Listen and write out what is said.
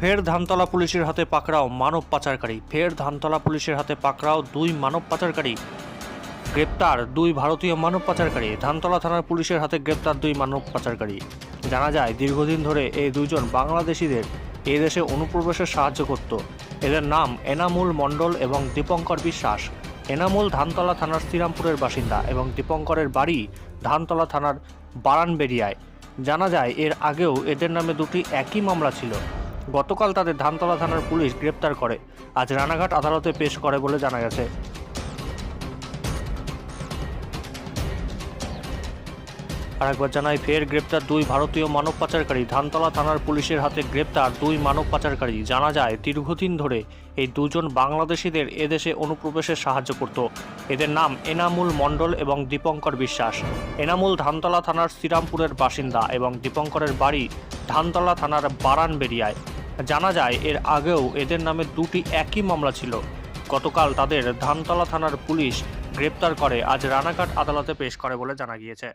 ফের ধানতলা পুলিশের হাতে পাকড়াও মানব পাচারকারী। ফের ধানতলা পুলিশের হাতে পাকড়াও দুই মানব পাচারকারী। গ্রেপ্তার দুই ভারতীয় মানব পাচারকারী। ধানতলা থানার পুলিশের হাতে গ্রেপ্তার দুই মানব পাচারকারী। জানা যায়, দীর্ঘদিন ধরে এই দুইজন বাংলাদেশিদের এই দেশে অনুপ্রবেশে সাহায্য করত। এদের নাম এনামুল মণ্ডল এবং দীপঙ্কর বিশ্বাস। এনামুল ধানতলা থানার শ্রীরামপুরের বাসিন্দা এবং দীপঙ্করের বাড়ি ধানতলা থানার বারানবেড়িয়ায়। জানা যায়, এর আগেও এদের নামে দুটি একই মামলা ছিল। গতকাল তাদের ধানতলা থানার পুলিশ গ্রেপ্তার করে আজ রানাঘাট আদালতে পেশ করে বলে জানা গেছে। আরেকবার জানাই, ফের গ্রেপ্তার দুই ভারতীয় মানব পাচারকারী। ধানতলা থানার পুলিশের হাতে গ্রেপ্তার দুই মানব পাচারকারী। জানা যায়, দীর্ঘদিন ধরে এই দুজন বাংলাদেশিদের এদেশে অনুপ্রবেশে সাহায্য করত। এদের নাম এনামুল মণ্ডল এবং দীপঙ্কর বিশ্বাস। এনামুল ধানতলা থানার শ্রীরামপুরের বাসিন্দা এবং দীপঙ্করের বাড়ি ধানতলা থানার বারানবেড়িয়ায়। জানা যায়, এর আগেও এদের নামে দুটি একই মামলা ছিল। গতকাল তাদের ধানতলা থানার পুলিশ গ্রেপ্তার করে আজ রানাঘাট আদালতে পেশ করে বলে জানা গিয়েছে।